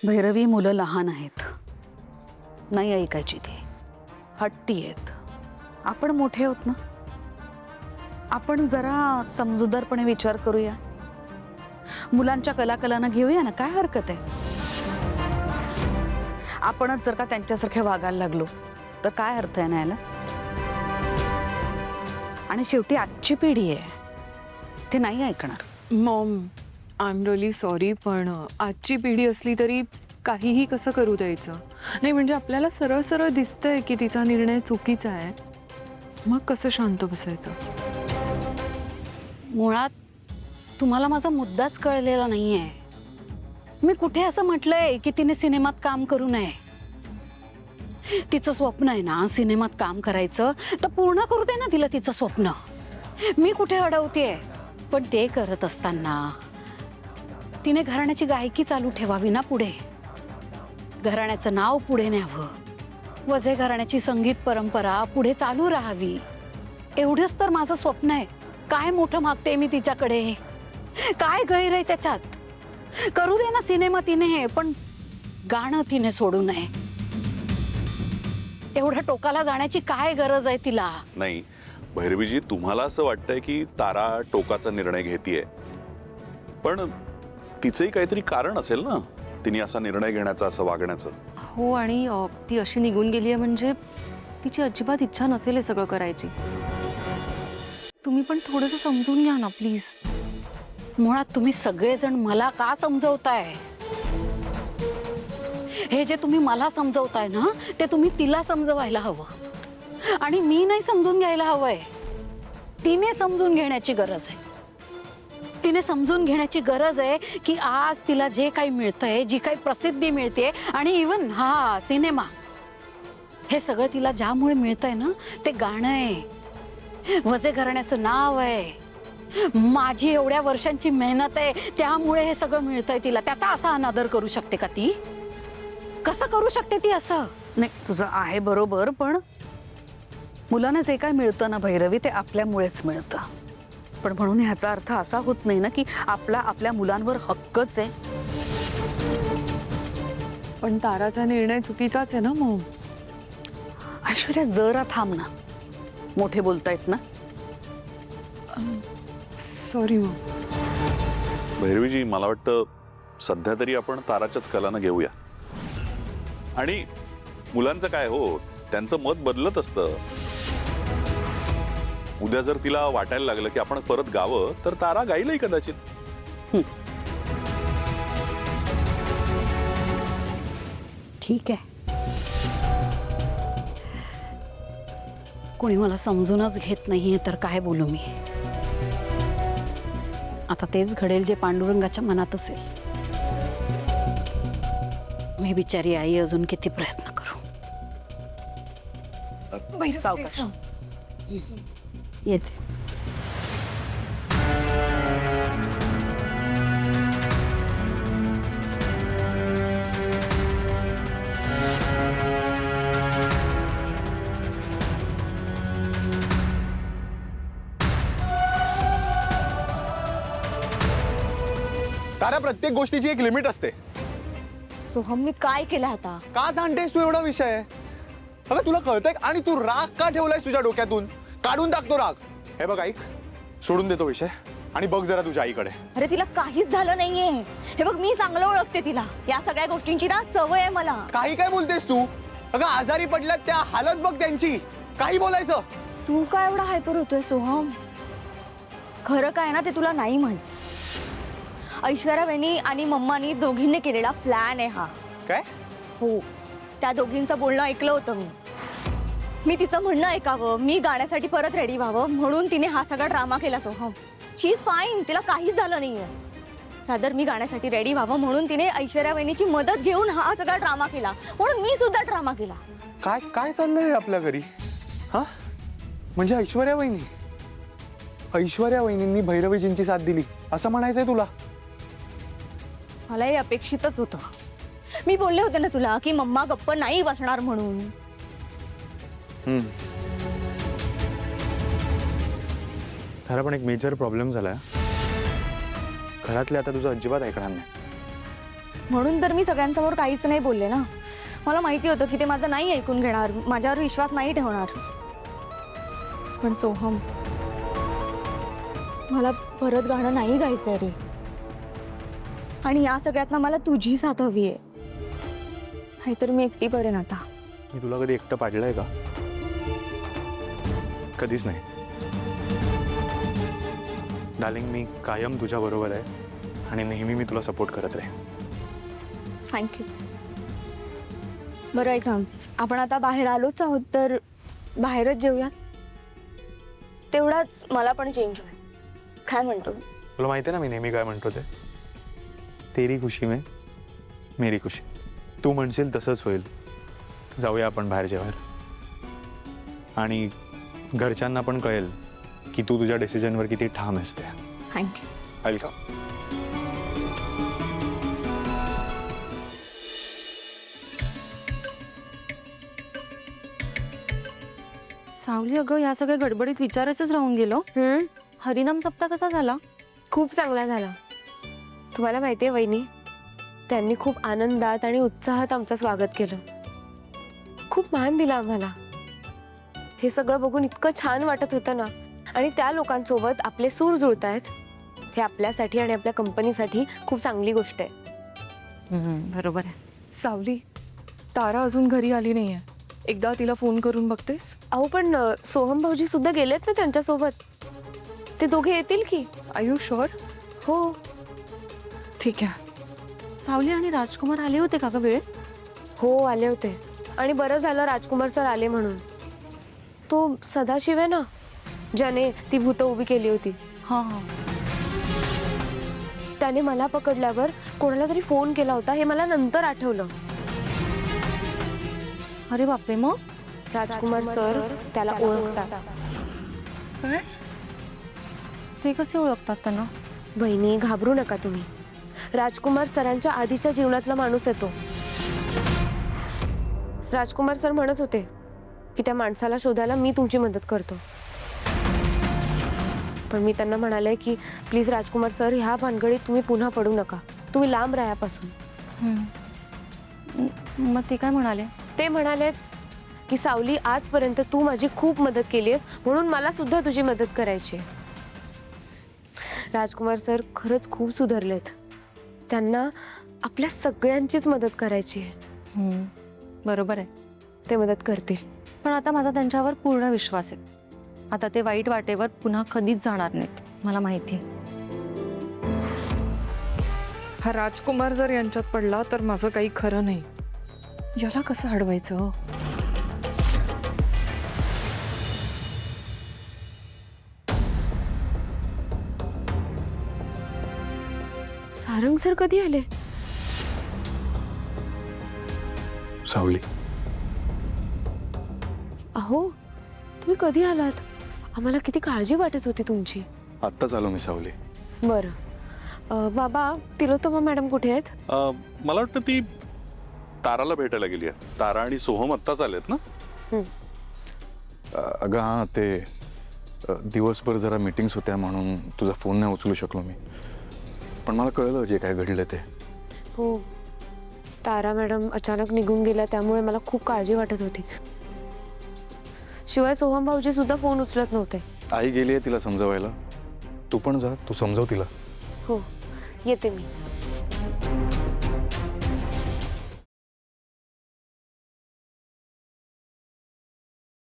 भैरवी मुलं लहान आहेत, नाही ऐकायची ती, हट्टी आहेत. आपण मोठे आहोत ना, आपण जरा समजूतदारपणे विचार करूया. मुलांच्या कलाकलांना घेऊया ना, काय हरकत आहे. आपणच जर का त्यांच्यासारखे वागायला लागलो तर काय अर्थ आहे ना याला. आणि शेवटी आजची पिढी आहे, ते नाही ऐकणार. Maugham, I am really sorry, पण आजची पिढी असली तरी काहीही कसं करू द्यायचं नाही. म्हणजे आपल्याला सरळ सरळ दिसतंय की तिचा निर्णय चुकीचा आहे, मग कसं शांत बसायचं. मुळात तुम्हाला माझा मुद्दाच कळलेला नाहीये. मी कुठे असं म्हटलंय की तिने सिनेमात काम करू नये. तिचं स्वप्न आहे ना सिनेमात काम करायचं, तर पूर्ण करू दे ना तिला तिचं स्वप्न. मी कुठे अडवतेय. पण ते करत असताना तिने घराण्याची गायकी चालू ठेवावी ना पुढे. घराण्याचं नाव पुढे न्यावं, वजे घराण्याची संगीत परंपरा पुढे चालू राहावी. एवढंच तर माझं स्वप्न आहे. काय मोठं मागते मी तिच्याकडे, काय गैर आहे त्याच्यात. करू दे ना सिनेमा तिने, पण गाणं तिने सोडू नये. एवढ्या टोकाला जाण्याची काय गरज आहे तिला. नाही भैरवीजी, तुम्हाला असं वाटतंय की तारा टोकाचा निर्णय घेतीये, पण तिचंही काहीतरी कारण असेल ना तिने असा निर्णय घेण्याचा, असं वागण्याचं. हो, आणि ती अशी निघून गेली आहे म्हणजे तिची अजिबात इच्छा नसेल हे सगळं करायची. तुम्ही पण थोडंसं समजून घ्या ना प्लीज. मुळात तुम्ही सगळेजण मला का समजवताय. हे जे तुम्ही मला समजवताय ना, ते तुम्ही तिला समजवायला हवं. आणि मी नाही समजून घ्यायला हवंय. तिने समजून घेण्याची गरज आहे. तिने समजून घेण्याची गरज आहे की आज तिला जे काही मिळतंय, जी काही प्रसिद्धी मिळते, आणि इवन हा सिनेमा, हे सगळं तिला ज्यामुळे मिळतंय ना, ते गाणं आहे, वजे घराण्याचं नाव आहे, माझी एवढ्या वर्षांची मेहनत आहे, त्यामुळे हे सगळं मिळतंय तिला. त्याचा असा अनादर करू शकते का ती? कसं करू शकते ती असं? नाही, तुझं आहे बरोबर, पण मुलांना जे काय मिळतं ना भैरवी, ते आपल्यामुळेच मिळतं. पण म्हणून ह्याचा अर्थ असा होत नाही ना की आपल्या मुलांवर हक्कच आहे. पण ताराचा निर्णय चुकीचाच आहे ना मॉम. ऐश्वर्या, जरा थांब ना, मोठे बोलतायत ना. Sorry Maugham. भैरवीजी, मला वाटतं सध्या तरी आपण ताराच्याच कलानं घेऊया. आणि मुलांचं काय हो, त्यांचं मत बदलत असतं. उद्या जर तिला वाटायला लागलं की आपण परत गावं, तर तारा गाईलही कदाचित. ठीक आहे. कोणी मला समजूनच घेत नाहीये तर काय बोलू मी. आता तेच घडेल जे पांडुरंगाच्या मनात असेल. मी बिचारी आई अजून किती प्रयत्न करू. सावकाश येते. तारा, प्रत्येक गोष्टीची एक लिमिट असते. सोहम, मी काय केलं आता? का ताणतेस तू एवढा विषय आहे? अगं तुला कळतंय, आणि तू राग का ठेवलायस तुझ्या डोक्यातून? काढून टाकतो राग. हे बघ ऐक, सोडून देतो विषय आणि बघ जरा तुझ्या आईकडे. अरे तिला काहीच झालं नाहीये. हे बघ, मी चांगलं ओळखते तिला. या सगळ्या गोष्टींची ना सवय आहे मला. काही काय बोलतेस तू? अगं आजारी पडल्यात त्या हालत बघ त्यांची. काही बोलायचं. तू काय एवढा हायपर होतोय सोहम? खरं काय ना ते तुला नाही माहित. ऐश्वर्या वहिनी आणि मम्मानी दोघींनी केलेला प्लॅन आहे हा. काय? हो, त्या दोघींचं बोलणं ऐकलं होतं मी तिचं म्हणणं ऐकावं, मी गाण्यासाठी परत रेडी व्हावं, म्हणून तिने हा सगळा ड्रामा केला. सोहम, शी इज फाईन, तिला काहीच झालं नाहीये. रादर मी गाण्यासाठी रेडी व्हावं म्हणून तिने ऐश्वर्या वहिनीची मदत घेऊन हा सगळा ड्रामा केला, म्हणून मी सुद्धा ड्रामा केला. काय काय चाललंय आपल्या घरी? हा, म्हणजे ऐश्वर्या वहिनींनी भैरवीजींची साथ दिली असं म्हणायचंय तुला? मला हे अपेक्षितच होतं. मी बोलले होते ना तुला की मम्मा गप्प नाही बसणार म्हणून. खरं पण एक मेजर प्रॉब्लेम झालाय. घरातले आता तुझं अजिबात ऐकणार नाही. म्हणून तर मी सगळ्यांसमोर काहीच नाही बोलले ना. मला माहिती होतं की ते माझं नाही ऐकून घेणार, माझ्यावर विश्वास नाही ठेवणार. पण सोहम, मला परत गाणं नाही गायचंय रे. आणि या सगळ्यातनं मला तुझी साथ हवी आहे. नाहीतर मी एकटी पडेन आता. मी तुला कधी एकटं पाडलंय का? कधीच नाही. डार्लिंग, मी कायम तुझ्या बरोबर आहे आणि नेहमी मी तुला सपोर्ट करत राहीन. थँक्यू. बरं ऐका, आपण आता बाहेर आलोच आहोत तर बाहेरच जेऊयात. तेवढाच मला पण चेंज होईल. काय म्हणतो? तुला माहिती आहे ना मी नेहमी काय म्हणतो ते, तेरी खुशी में मेरी खुशी. तू म्हणशील तसंच होईल. जाऊया आपण बाहेर जेवायला आणि घरच्यांना पण कळेल की तू तुझ्या डिसिजनवर किती ठाम आहेस ते. थँक्यू. वेलकम. सावली, अगं या सगळ्या गडबडीत विचारायचंच राहून गेलो. हरिनाम सप्ताह कसा झाला? खूप चांगला झाला. तुम्हाला माहिती आहे वहिनी, त्यांनी खूप आनंदात आणि उत्साहात आमचं स्वागत केलं. खूप मान दिला आम्हाला. हे सगळं बघून इतकं छान वाटत होतं ना. आणि त्या लोकांसोबत आपले सूर जुळतायत, हे आपल्यासाठी आणि आपल्या कंपनीसाठी खूप चांगली गोष्ट आहे. बरोबर आहे. सावली, तारा अजून घरी आली नाहीये. एकदा तिला फोन करून बघतेस? अहो पण सोहम भाऊजी सुद्धा गेलेत ना त्यांच्यासोबत. ते दोघे येतील की? Are you sure? हो. ठीक आहे. सावली आणि राजकुमार आले होते का ग वेळेत? हो आले होते. आणि बरं झालं राजकुमार सर आले म्हणून. तो सदाशिव आहे ना, ज्याने ती भूतं उभी केली होती, हां हां. त्याने मला पकडल्यावर कोणाला तरी फोन केला होता, हे मला नंतर आठवलं. अरे बापरे, मग? राजकुमार सर त्याला ओळखतात. काय? ते कसे ओळखतात त्यांना? वहिनी, घाबरू नका तुम्ही. राजकुमार सरांच्या आधीच्या जीवनातला माणूस आहे तो. राजकुमार सर म्हणत होते की त्या माणसाला शोधायला मी तुमची मदत करतो. पण मी त्यांना म्हणाले की प्लीज राजकुमार सर, ह्या भानगडीत तुम्ही पुन्हा पडू नका. तुम्ही लांब राहा यापासून. मग ते काय म्हणाले? ते म्हणाले की सावली, आजपर्यंत तू माझी खूप मदत केली आहेस, म्हणून मला सुद्धा तुझी मदत करायची. राजकुमार सर खरंच खूप सुधारलेत. त्यांना आपल्या सगळ्यांचीच मदत करायची आहे. बरोबर आहे. ते मदत करतील. पण आता माझा त्यांच्यावर पूर्ण विश्वास आहे. आता ते वाईट वाटेवर पुन्हा कधीच जाणार नाहीत, मला माहिती आहे. हा राजकुमार जर यांच्यात पडला तर माझं काही खरं नाही. याला कसं अडवायचं? सारंग सर कधी आले? सावली, अहो तुम्ही कधी आलात? आम्हाला किती काळजी वाटत होती तुमची. आत्ताच आलो मी सावली. बरं बाबा, तिलोत्तमा मॅडम कुठे आहेत? मला वाटतं ती ताराला भेटायला गेली आहे. तारा आणि सोहम आत्ताच आलेत ना? अगं हां, ते दिवसभर जरा मीटिंग्स होत्या म्हणून तुझा फोन नाही उचलू शकलो मी. पण मला कळलं जे काय घडलं ते. हो, तारा मॅडम अचानक निघून गेल्या, त्यामुळे मला खूप काळजी वाटत होती. शिवाय सोहम भाऊजी सुद्धा फोन उचलत नव्हते. आई गेली आहे तिला समजवायला. तू पण जा, तू समजव तिला. हो, येते मी.